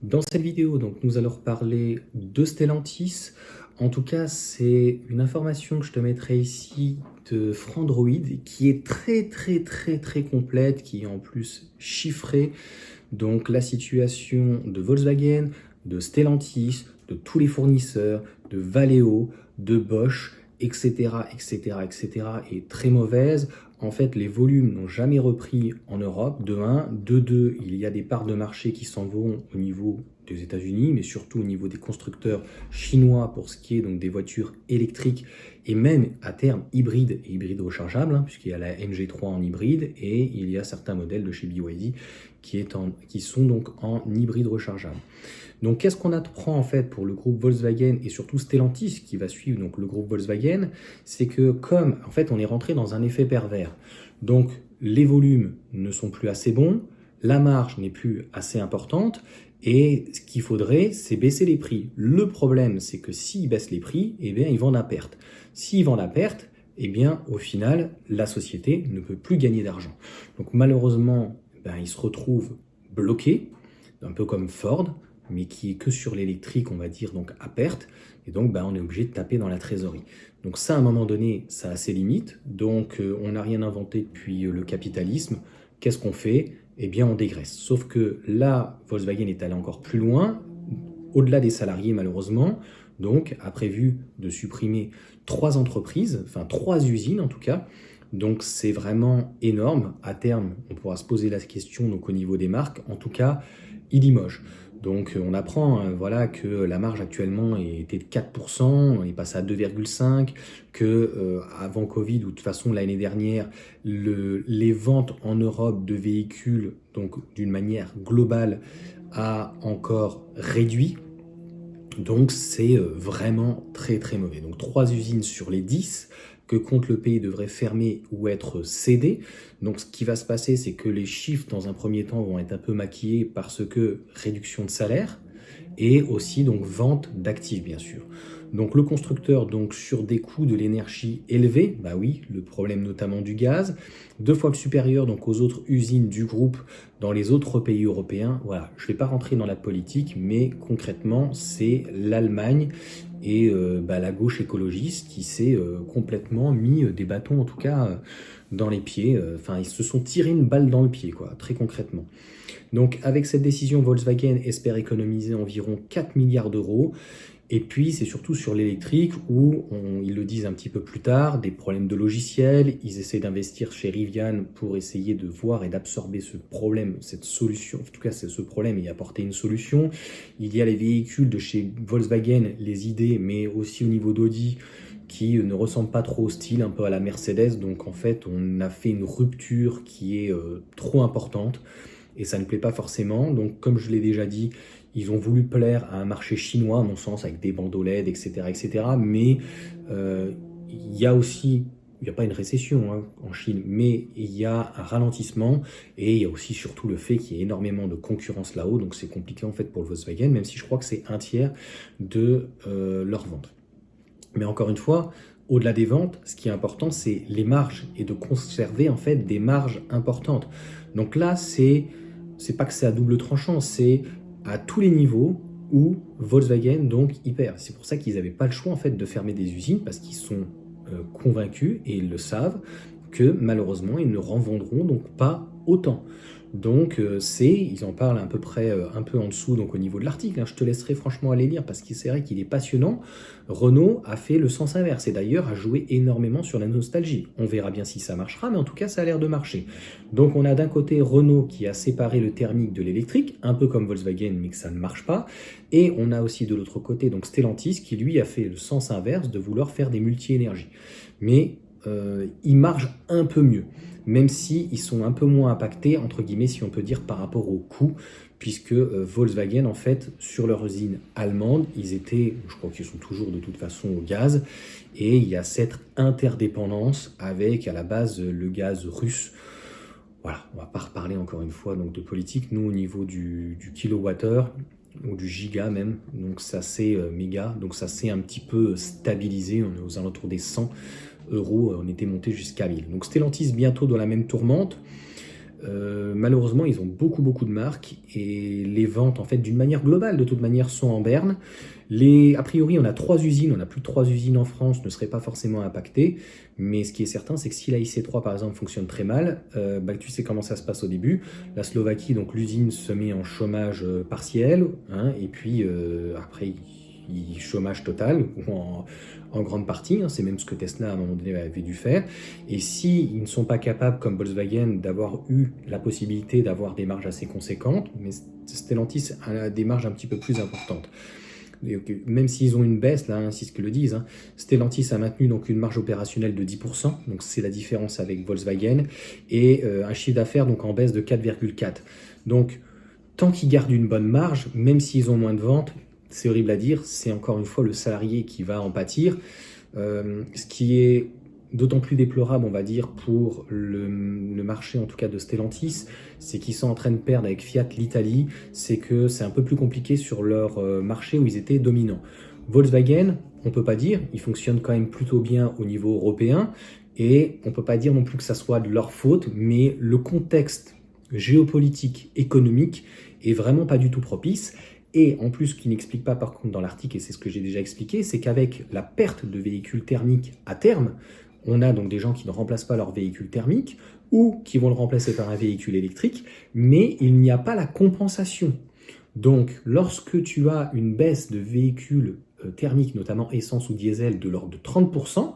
Dans cette vidéo, donc, nous allons parler de Stellantis. En tout cas, c'est une information que je te mettrai ici de Frandroid qui est très complète, qui est en plus chiffrée. Donc la situation de Volkswagen, de Stellantis, de tous les fournisseurs, de Valeo, de Bosch, etc., est très mauvaise. En fait, les volumes n'ont jamais repris en Europe, de 1. De 2, il y a des parts de marché qui s'en vont au niveau des États-Unis, mais surtout au niveau des constructeurs chinois pour ce qui est donc des voitures électriques et même à terme hybrides et hybrides rechargeables, puisqu'il y a la MG3 en hybride et il y a certains modèles de chez BYD qui sont donc en hybride rechargeable. Donc qu'est-ce qu'on apprend en fait pour le groupe Volkswagen et surtout Stellantis qui va suivre donc le groupe Volkswagen, c'est que comme en fait on est rentré dans un effet pervers, donc les volumes ne sont plus assez bons, la marge n'est plus assez importante et ce qu'il faudrait c'est baisser les prix. Le problème c'est que s'ils baissent les prix, eh bien ils vendent à perte. S'ils vendent à perte, eh bien au final la société ne peut plus gagner d'argent. Donc malheureusement ils se retrouvent bloqués, un peu comme Ford, mais qui est que sur l'électrique, on va dire, donc à perte. Et donc, on est obligé de taper dans la trésorerie. Donc ça, à un moment donné, ça a ses limites. Donc, on n'a rien inventé depuis le capitalisme. Qu'est-ce qu'on fait? Eh bien, on dégraisse. Sauf que là, Volkswagen est allé encore plus loin, au-delà des salariés, malheureusement. Donc, a prévu de supprimer 3 entreprises, enfin 3 usines en tout cas. Donc, c'est vraiment énorme. À terme, on pourra se poser la question donc, au niveau des marques. En tout cas, il limoge. Donc on apprend voilà, que la marge actuellement était de 4%, on est passé à 2,5%, que avant Covid ou de toute façon l'année dernière, les ventes en Europe de véhicules, donc d'une manière globale, a encore réduit. Donc c'est vraiment très mauvais. Donc 3 usines sur les 10 que compte le pays devraient fermer ou être cédées. Donc ce qui va se passer, c'est que les chiffres dans un premier temps vont être un peu maquillés parce que réduction de salaire et aussi donc vente d'actifs bien sûr. Donc le constructeur donc sur des coûts de l'énergie élevés, bah oui, le problème notamment du gaz, 2 fois supérieur donc aux autres usines du groupe dans les autres pays européens. Voilà, je ne vais pas rentrer dans la politique, mais concrètement c'est l'Allemagne et la gauche écologiste qui s'est complètement mis des bâtons en tout cas dans les pieds. Enfin, ils se sont tirés une balle dans le pied, quoi, très concrètement. Donc avec cette décision, Volkswagen espère économiser environ 4 milliards d'euros. Et puis c'est surtout sur l'électrique où, ils le disent un petit peu plus tard, des problèmes de logiciel, ils essaient d'investir chez Rivian pour essayer de voir et d'absorber ce problème, cette solution, en tout cas c'est ce problème et y apporter une solution. Il y a les véhicules de chez Volkswagen, les ID, mais aussi au niveau d'Audi, qui ne ressemble pas trop au style, un peu à la Mercedes. Donc en fait, on a fait une rupture qui est trop importante et ça ne plaît pas forcément. Donc comme je l'ai déjà dit, ils ont voulu plaire à un marché chinois, à mon sens, avec des bandeaux LED, etc. Mais il y a aussi, il n'y a pas une récession en Chine, mais il y a un ralentissement et il y a aussi surtout le fait qu'il y ait énormément de concurrence là-haut. Donc c'est compliqué en fait pour le Volkswagen, même si je crois que c'est un tiers de leurs ventes. Mais encore une fois, au-delà des ventes, ce qui est important, c'est les marges et de conserver en fait des marges importantes. Donc là, c'est pas que c'est à double tranchant, c'est à tous les niveaux où Volkswagen donc y perd. C'est pour ça qu'ils n'avaient pas le choix en fait de fermer des usines parce qu'ils sont convaincus et ils le savent que malheureusement ils ne revendront donc pas autant. Donc ils en parlent à peu près un peu en dessous donc au niveau de l'article. Je te laisserai franchement aller lire parce que c'est vrai qu'il est passionnant. Renault a fait le sens inverse et d'ailleurs a joué énormément sur la nostalgie. On verra bien si ça marchera, mais en tout cas ça a l'air de marcher. Donc on a d'un côté Renault qui a séparé le thermique de l'électrique, un peu comme Volkswagen mais que ça ne marche pas. Et on a aussi de l'autre côté donc Stellantis qui lui a fait le sens inverse de vouloir faire des multi-énergies. Mais ils marchent un peu mieux, même si ils sont un peu moins impactés, entre guillemets, si on peut dire, par rapport au coût, puisque Volkswagen, en fait, sur leur usine allemande, ils étaient, je crois qu'ils sont toujours de toute façon au gaz, et il y a cette interdépendance avec, à la base, le gaz russe. Voilà, on va pas reparler encore une fois donc, de politique. Nous, au niveau du kilowattheure, ou du giga même, donc ça c'est méga, donc ça s'est un petit peu stabilisé, on est aux alentours des 100 euros, on était monté jusqu'à 1000. Donc Stellantis bientôt dans la même tourmente. Malheureusement, ils ont beaucoup de marques et les ventes, en fait, d'une manière globale, de toute manière, sont en berne. A priori, on a 3 usines, on a plus de 3 usines en France, ne seraient pas forcément impactées. Mais ce qui est certain, c'est que si la IC3, par exemple, fonctionne très mal, tu sais comment ça se passe au début. La Slovaquie, donc l'usine se met en chômage partiel, hein, et puis après, chômage total, ou en grande partie, hein, c'est même ce que Tesla à un moment donné avait dû faire. Et s'ils ne sont pas capables, comme Volkswagen, d'avoir eu la possibilité d'avoir des marges assez conséquentes, mais Stellantis a des marges un petit peu plus importantes. Même s'ils ont une baisse, là, c'est ce que le disent, hein, Stellantis a maintenu donc une marge opérationnelle de 10%, donc c'est la différence avec Volkswagen, et un chiffre d'affaires donc en baisse de 4,4. Donc, tant qu'ils gardent une bonne marge, même s'ils ont moins de ventes, c'est horrible à dire, c'est encore une fois le salarié qui va en pâtir. Ce qui est d'autant plus déplorable, on va dire, pour le marché en tout cas de Stellantis, c'est qu'ils sont en train de perdre avec Fiat l'Italie, c'est que c'est un peu plus compliqué sur leur marché où ils étaient dominants. Volkswagen, on peut pas dire, ils fonctionnent quand même plutôt bien au niveau européen, et on peut pas dire non plus que ça soit de leur faute, mais le contexte géopolitique, économique est vraiment pas du tout propice. Et en plus, ce qui n'explique pas par contre dans l'article, et c'est ce que j'ai déjà expliqué, c'est qu'avec la perte de véhicules thermiques à terme, on a donc des gens qui ne remplacent pas leur véhicule thermique ou qui vont le remplacer par un véhicule électrique, mais il n'y a pas la compensation. Donc, lorsque tu as une baisse de véhicules thermiques, notamment essence ou diesel, de l'ordre de 30%,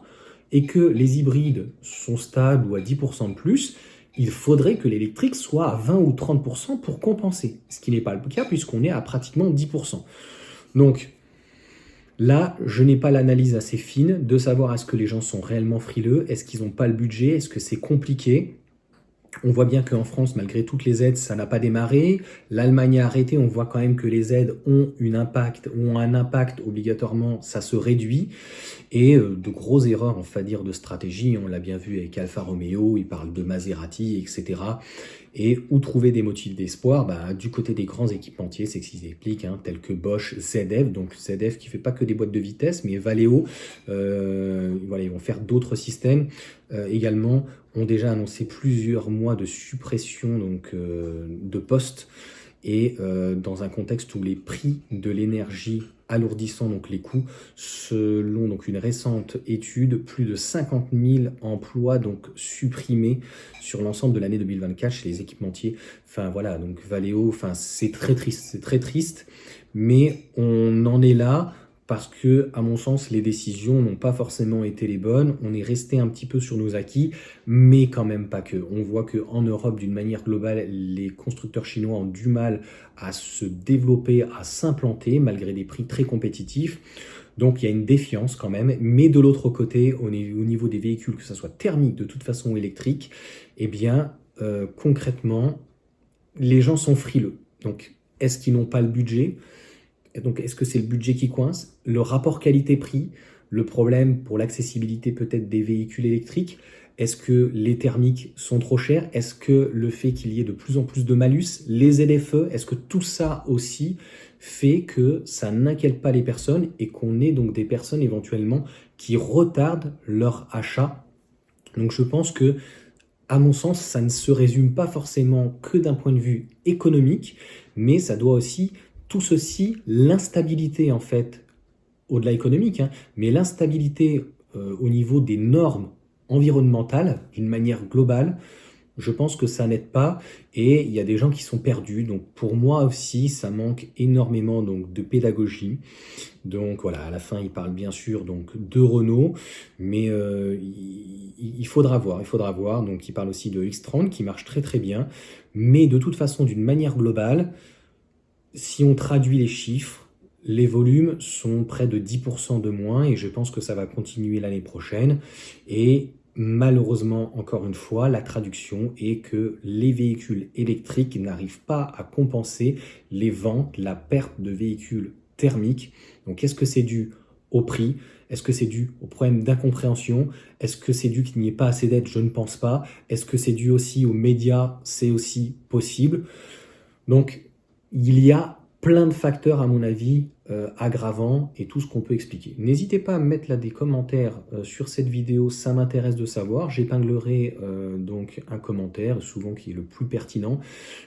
et que les hybrides sont stables ou à 10% de plus, il faudrait que l'électrique soit à 20 ou 30% pour compenser, ce qui n'est pas le cas puisqu'on est à pratiquement 10%. Donc là, je n'ai pas l'analyse assez fine de savoir est-ce que les gens sont réellement frileux, est-ce qu'ils n'ont pas le budget, est-ce que c'est compliqué. On voit bien qu'en France, malgré toutes les aides, ça n'a pas démarré. L'Allemagne a arrêté, on voit quand même que les aides ont un impact obligatoirement, ça se réduit. Et de grosses erreurs, on va dire, de stratégie, on l'a bien vu avec Alfa Romeo, il parle de Maserati, etc. Et où trouver des motifs d'espoir? Du côté des grands équipementiers, c'est ce qu'ils expliquent, hein, tels que Bosch, ZF, donc ZF qui fait pas que des boîtes de vitesse, mais Valeo, voilà, ils vont faire d'autres systèmes également, ont déjà annoncé plusieurs mois de suppression donc, de postes, et dans un contexte où les prix de l'énergie alourdissant donc les coûts, selon donc une récente étude, plus de 50 000 emplois donc supprimés sur l'ensemble de l'année 2024 chez les équipementiers. Enfin voilà, donc Valeo, c'est très triste, mais on en est là parce que, à mon sens, les décisions n'ont pas forcément été les bonnes. On est resté un petit peu sur nos acquis, mais quand même pas que. On voit qu'en Europe, d'une manière globale, les constructeurs chinois ont du mal à se développer, à s'implanter, malgré des prix très compétitifs. Donc il y a une défiance quand même. Mais de l'autre côté, au niveau des véhicules, que ce soit thermique, de toute façon ou électrique, eh bien, concrètement, les gens sont frileux. Donc, est-ce qu'ils n'ont pas le budget ? Donc, est-ce que c'est le budget qui coince? Le rapport qualité-prix? Le problème pour l'accessibilité peut-être des véhicules électriques? Est-ce que les thermiques sont trop chers? Est-ce que le fait qu'il y ait de plus en plus de malus? Les ZFE? Est-ce que tout ça aussi fait que ça n'inquiète pas les personnes et qu'on ait donc des personnes éventuellement qui retardent leur achat? Donc, je pense que, à mon sens, ça ne se résume pas forcément que d'un point de vue économique, mais ça doit aussi... Tout ceci, l'instabilité en fait, au-delà économique, hein, mais l'instabilité au niveau des normes environnementales, d'une manière globale, je pense que ça n'aide pas et il y a des gens qui sont perdus. Donc pour moi aussi, ça manque énormément donc, de pédagogie. Donc voilà, à la fin, il parle bien sûr donc, de Renault, mais il faudra voir. Donc il parle aussi de X30 qui marche très bien, mais de toute façon, d'une manière globale, si on traduit les chiffres, les volumes sont près de 10% de moins et je pense que ça va continuer l'année prochaine. Et malheureusement, encore une fois, la traduction est que les véhicules électriques n'arrivent pas à compenser les ventes, la perte de véhicules thermiques. Donc, est-ce que c'est dû au prix? Est-ce que c'est dû au problème d'incompréhension? Est-ce que c'est dû qu'il n'y ait pas assez d'aide? Je ne pense pas. Est-ce que c'est dû aussi aux médias? C'est aussi possible. Donc, il y a plein de facteurs, à mon avis, aggravants et tout ce qu'on peut expliquer. N'hésitez pas à me mettre là des commentaires sur cette vidéo, ça m'intéresse de savoir. J'épinglerai donc un commentaire, souvent qui est le plus pertinent,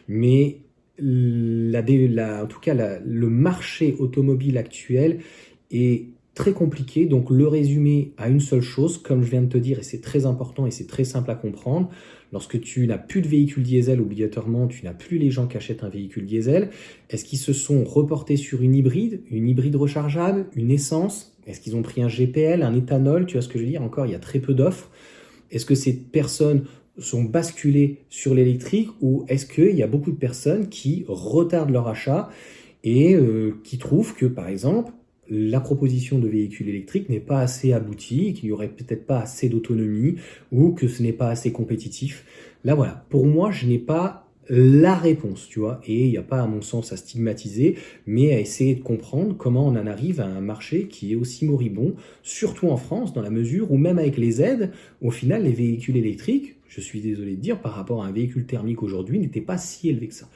mais en tout cas le marché automobile actuel est très compliqué, donc le résumer à une seule chose, comme je viens de te dire, et c'est très important et c'est très simple à comprendre, lorsque tu n'as plus de véhicule diesel, obligatoirement, tu n'as plus les gens qui achètent un véhicule diesel, est-ce qu'ils se sont reportés sur une hybride rechargeable, une essence, est-ce qu'ils ont pris un GPL, un éthanol, tu vois ce que je veux dire, encore il y a très peu d'offres, est-ce que ces personnes sont basculées sur l'électrique ou est-ce qu'il y a beaucoup de personnes qui retardent leur achat et qui trouvent que, par exemple, la proposition de véhicules électriques n'est pas assez aboutie, qu'il n'y aurait peut-être pas assez d'autonomie ou que ce n'est pas assez compétitif. Là, voilà, pour moi, je n'ai pas la réponse, tu vois, et il n'y a pas, à mon sens, à stigmatiser, mais à essayer de comprendre comment on en arrive à un marché qui est aussi moribond, surtout en France, dans la mesure où même avec les aides, au final, les véhicules électriques, je suis désolé de dire, par rapport à un véhicule thermique aujourd'hui, n'étaient pas si élevés que ça.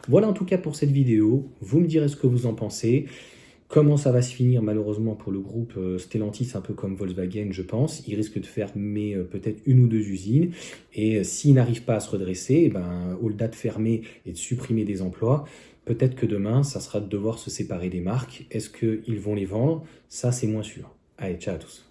Voilà en tout cas pour cette vidéo, vous me direz ce que vous en pensez. Comment ça va se finir malheureusement pour le groupe Stellantis, un peu comme Volkswagen je pense, il risque de fermer peut-être une ou deux usines et s'il n'arrive pas à se redresser, au-delà de fermer et de supprimer des emplois, peut-être que demain ça sera de devoir se séparer des marques. Est-ce qu'ils vont les vendre? Ça c'est moins sûr. Allez, ciao à tous.